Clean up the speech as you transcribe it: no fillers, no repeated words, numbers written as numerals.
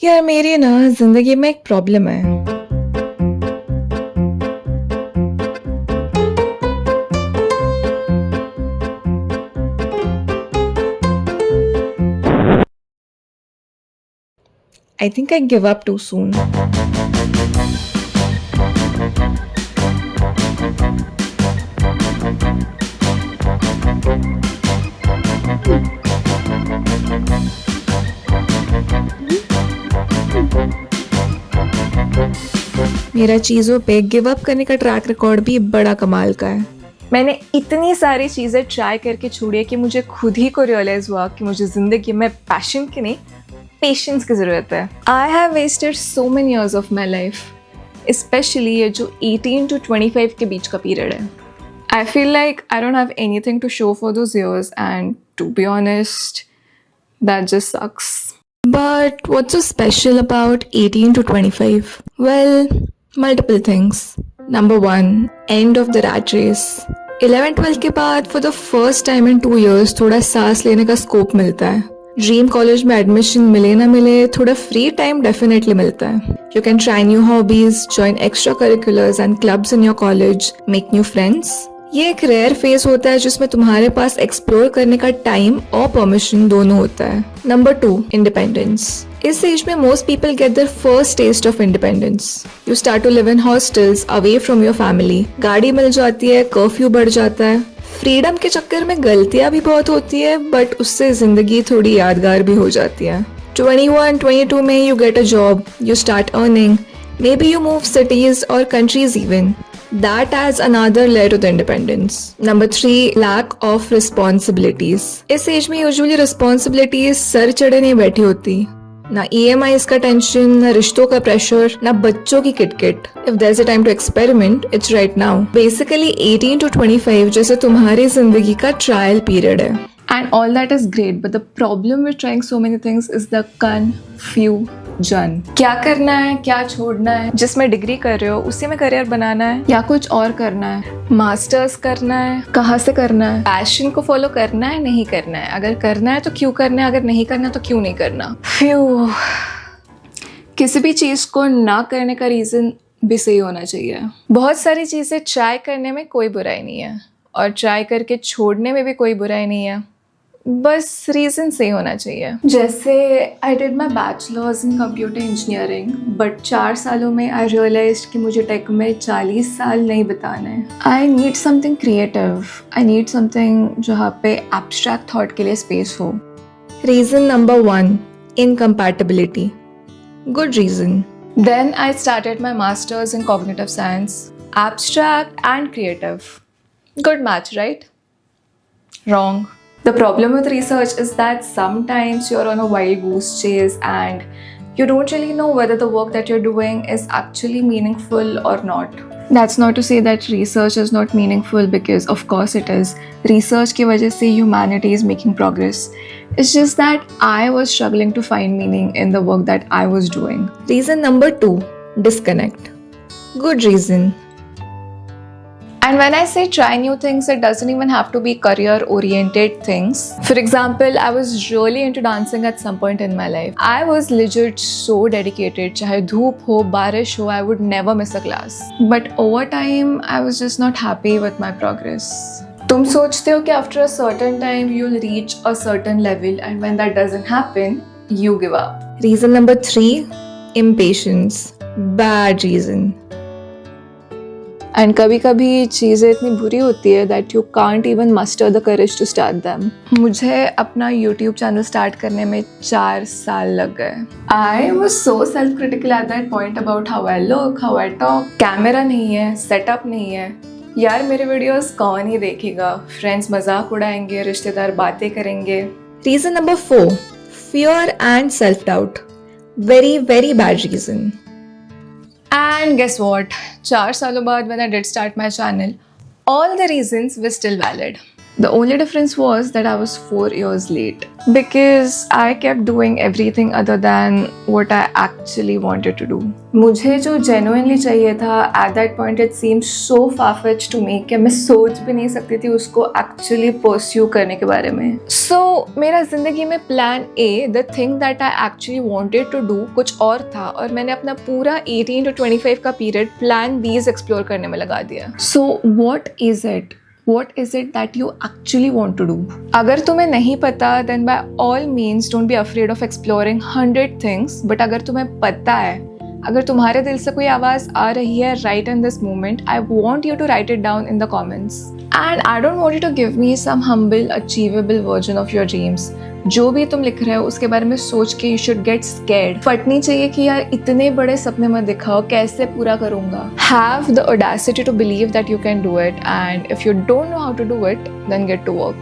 यार मेरी ना ज़िंदगी में एक प्रॉब्लम है। I think I give up too soon. मेरा चीज़ों पे गिव अप करने का ट्रैक रिकॉर्ड भी बड़ा कमाल का है। मैंने इतनी सारी चीज़ें ट्राई करके छोड़ी है कि मुझे खुद ही को रियलाइज़ हुआ कि मुझे ज़िंदगी में पैशन की नहीं, पेशेंस की ज़रूरत है। I have wasted so many years of my life, specially ये जो 18 to 25 के बीच का पीरियड है। I feel like I don't have anything to show for those years, and to be honest, that just sucks. But what's so special about 18 to 25? Well, multiple things. Number one, end of the rat race. 11-12 के बाद for the first time in 2 years थोड़ा सांस लेने का scope मिलता है। Dream college में admission मिले ना मिले, थोड़ा फ्री टाइम डेफिनेटली मिलता है। You can try new hobbies, join extra curriculars and clubs in your college, make new friends. ये एक रेयर फेज होता है जिसमें तुम्हारे पास एक्सप्लोर करने का टाइम और परमिशन दोनों होता है। Number 2, independence. इस एज में most people get their first test of independence. You start to live in hostels away from your family. गाड़ी मिल जाती है, कर्फ्यू बढ़ जाता है। फ्रीडम के चक्कर में गलतियां भी बहुत होती है, बट उससे जिंदगी थोड़ी यादगार भी हो जाती है। 21-22 में you get a job, you start earning, maybe you move cities और countries even. That adds another layer to the independence. Number 3, lack of responsibilities. इस एज में यूजुअली रिस्पॉन्सिबिलिटीज सर चढ़े नहीं बैठी होती। ना EMIs का टेंशन, ना रिश्तों का प्रेशर, ना बच्चों की किटकिट। If there's a time to experiment, it's right now. Basically 18 to 25 जैसे तुम्हारी जिंदगी का ट्रायल पीरियड है। And all that is great, but the problem with trying so many things is the confusion. क्या करना है, क्या छोड़ना है, जिसमें डिग्री कर रहे हो उसी में करियर बनाना है या कुछ और करना है, मास्टर्स करना है, कहाँ से करना है, पैशन को फॉलो करना है, नहीं करना है, अगर करना है तो क्यों करना है, अगर नहीं करना तो क्यों नहीं करना। फ्यू, किसी भी चीज़ को ना करने का रीज़न भी सही होना चाहिए। बहुत सारी चीज़ें ट्राई करने में कोई बुराई नहीं है और ट्राई करके छोड़ने में भी कोई बुराई नहीं है, बस रीज़न सही होना चाहिए। जैसे I did my bachelors in computer engineering, but 4 सालों में आई रियलाइज कि मुझे टेक में 40 साल नहीं बिताना है। I need something creative, I need something जहाँ पे एब्स्ट्रैक्ट थॉट के लिए स्पेस हो। Reason number 1, incompatibility. Good reason. Then I started my master's in cognitive science, abstract and creative. Good match, right? Wrong. The problem with research is that sometimes you're on a wild goose chase and you don't really know whether the work that you're doing is actually meaningful or not. That's not to say that research is not meaningful, because of course it is. Research की वजह से humanity is making progress. It's just that I was struggling to find meaning in the work that I was doing. Reason number 2, disconnect. Good reason. And when I say try new things, it doesn't even have to be career-oriented things. For example, I was really into dancing at some point in my life. I was legit so dedicated. चाहे धूप हो, बारिश हो, I would never miss a class. But over time, I was just not happy with my progress. तुम सोचते हो कि after a certain time you'll reach a certain level, and when that doesn't happen, you give up. Reason number 3, impatience. Bad reason. And कभी कभी चीज़ें इतनी बुरी होती है that you can't even muster the courage to start them. मुझे अपना YouTube channel start करने में 4 साल लग गए। I was so self critical at that point about how I look, how I talk. Camera नहीं है, सेटअप नहीं है, यार मेरे वीडियोस कौन ही देखेगा, फ्रेंड्स मजाक उड़ाएंगे, रिश्तेदार बातें करेंगे। Reason number 4, fear and self doubt. Very very bad reason. And guess what? 4 सालों बाद when I did start my channel, all the reasons were still valid. The only difference was that I was 4 years late because I kept doing everything other than what I actually wanted to do. मुझे जो genuinely चाहिए था at that point it seemed so far-fetched to me कि मैं सोच भी नहीं सकती थी उसको actually pursue करने के बारे में. So मेरा ज़िंदगी में plan A, the thing that I actually wanted to do, कुछ और था और मैंने अपना पूरा 18 to 25 का period plan B's explore करने में लगा दिया. So what is it? What is it that you actually want to do? अगर तुम्हें नहीं पता then by all means don't be afraid of exploring 100 things. But अगर तुम्हें पता है, अगर तुम्हारे दिल से कोई आवाज़ आ रही है right in this moment, I want you to write it down in the comments. And I don't want you to give me some humble, achievable version of your dreams. जो भी तुम लिख रहे हो उसके बारे में सोच के you should get scared. फटनी चाहिए कि यार इतने बड़े सपने मत दिखाओ, कैसे पूरा करूँगा. Have the audacity to believe that you can do it, and if you don't know how to do it, then get to work.